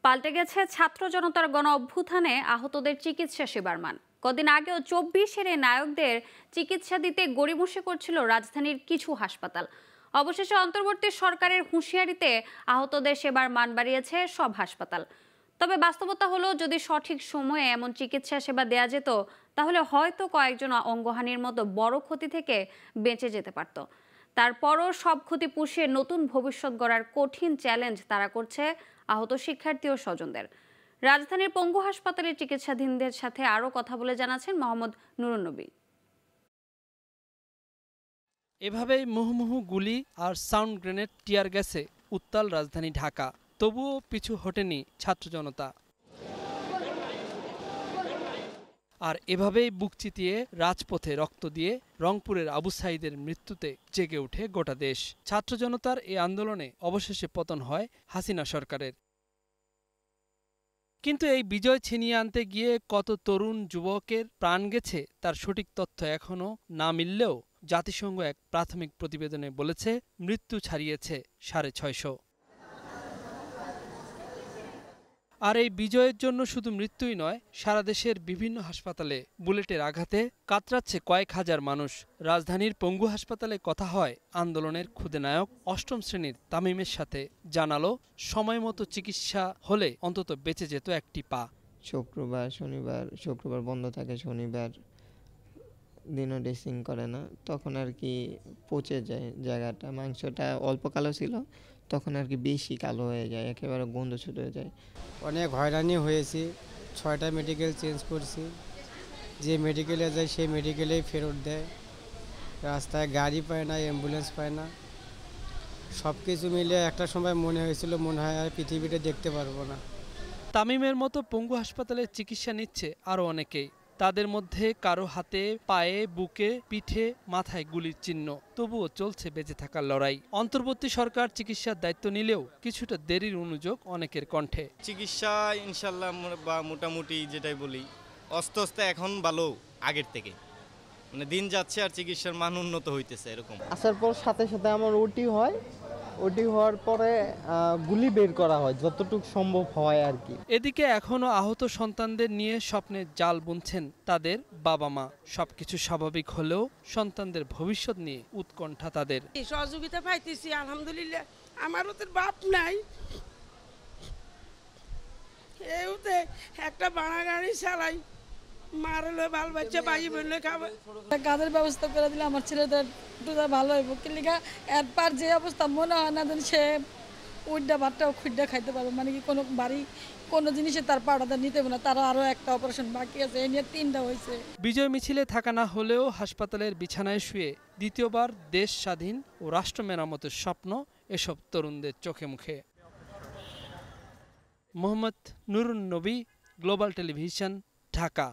পাল্টে গেছে ছাত্র জনতার গণ অভ্যুত্থানে আহতদের চিকিৎসা সেবার মান। কদিন আগেও 24-এর নায়কদের চিকিৎসা দিতে গড়িমসি করছিল রাজধানীর কিছু হাসপাতাল। অবশেষে অন্তর্বর্তী সরকারের হুঁশিয়ারিতে আহতদের সেবার মান বাড়িয়েছে সব হাসপাতাল। তবে বাস্তবতা হলো, যদি সঠিক সময়ে এমন চিকিৎসা সেবা দেয়া যেত, তাহলে হয়তো কয়েকজন অঙ্গহানির মতো বড় ক্ষতি থেকে বেঁচে যেতে পারত। তারপরও সব ক্ষতি পুষিয়ে নতুন ভবিষ্যৎ গড়ার কঠিন চ্যালেঞ্জ তারা করছে আহত শিক্ষার্থী ও স্বজনদের। রাজধানীর পঙ্গু হাসপাতালের চিকিৎসাধীনদের সাথে আরও কথা বলে জানাচ্ছেন মোহাম্মদ নুরুন নবী। এভাবেই মুহুমুহু গুলি আর সাউন্ড গ্রেনেড, টিয়ার গ্যাসে উত্তাল রাজধানী ঢাকা। তবুও পিছু হটেনি ছাত্র জনতা। আর এভাবেই বুক চিতিয়ে রাজপথে রক্ত দিয়ে রংপুরের আবু সাঈদের মৃত্যুতে জেগে ওঠে গোটা দেশ। ছাত্র জনতার এই আন্দোলনে অবশেষে পতন হয় হাসিনা সরকারের। কিন্তু এই বিজয় ছিনিয়ে আনতে গিয়ে কত তরুণ যুবকের প্রাণ গেছে তার সঠিক তথ্য এখনও না মিললেও জাতিসংঘ এক প্রাথমিক প্রতিবেদনে বলেছে, মৃত্যু ছাড়িয়েছে 650। আর এই বিজয়ের জন্য শুধু মৃত্যুই নয়, সারা দেশের বিভিন্ন হাসপাতালে বুলেটের আঘাতে কাতরাচ্ছে কয়েক হাজার মানুষ। রাজধানীর পঙ্গু হাসপাতালে কথা হয় আন্দোলনের ক্ষুদে নায়ক 8ম শ্রেণীর তামিমের সাথে। জানালো, সময় মতো চিকিৎসা হলে অন্তত বেঁচে যেত একটি পা। শুক্রবার বন্ধ থাকে, শনিবার দিনও ড্রেসিং করে না, তখন আর কি পচে যায় জায়গাটা। মাংসটা অল্প কালো ছিল, তখন আর কি বেশি কালো হয়ে যায়, একেবারে গন্ধ ছুটে হয়ে যায়। অনেক হয়রানি হয়েছি, 6টা মেডিকেল চেঞ্জ করছি। যে মেডিকেলে যায় সেই মেডিকেলেই ফেরত দেয়। রাস্তায় গাড়ি পায় না, অ্যাম্বুলেন্স পায় না। সব কিছু মিলে একটা সময় মনে হয়েছিল মনে হয় আর পৃথিবীটা দেখতে পারবো না। তামিমের মতো পঙ্গু হাসপাতালে চিকিৎসা নিচ্ছে আরও অনেকেই। তাদের মধ্যে কারো হাতে, পায়ে, বুকে, পিঠে, মাথায় গুলির চিহ্ন। তবুও চলছে বেঁচে থাকার লড়াই। অন্তর্বর্তী সরকার চিকিৎসার দায়িত্ব নিলেও কিছুটা দেরির অনুযোগ অনেকের কণ্ঠে। চিকিৎসা ইনশাল্লাহ বা মোটামুটি যেটাই বলি, আস্তে আস্তে এখন ভালো আগের থেকে, মানে দিন যাচ্ছে আর চিকিৎসার মান উন্নত হইতেছে। এরকম আসার পর সাথে সাথে আমার ওটি হয়, ওটি হওয়ার পরে গুলি বের করা হয় যতটুকু সম্ভব হয় আর কি। এদিকে এখনো আহত সন্তানদের নিয়ে স্বপ্নের জাল বুনছেন তাদের বাবা মা। সবকিছু স্বাভাবিক হলেও সন্তানদের ভবিষ্যৎ নিয়ে উৎকণ্ঠা তাদের। সহযোগিতা পাইতেছি আলহামদুলিল্লাহ। আমারও তো বাপ নাই, এতে একটা বাড়া গাড়ি চালাই, মারলে বাল বাচ্চা বাই বললে খাবে। কাজের ব্যবস্থা করে দিলে আমার ছেলেদের ভালো হইব। কিলিকা একবার যে অবস্থা মনে হয় না যেন সে উড্ডা ভাতটাও খুড্ডা খাইতে পারবে, মানে কি কোনো বাড়ি কোনো জিনিসে তার পাড়াটা নিতে হবে না। তারা আরও একটা অপারেশন বাকি আছে, এই নিয়ে 3টা হয়েছে। বিজয় মিছিলে থাকা না হলেও হাসপাতালের বিছানায় শুয়ে দ্বিতীয়বার দেশ স্বাধীন ও রাষ্ট্র মেরামতের স্বপ্ন এসব তরুণদের চোখে মুখে। মোহাম্মদ নুরুন নবী, গ্লোবাল টেলিভিশন, ঢাকা।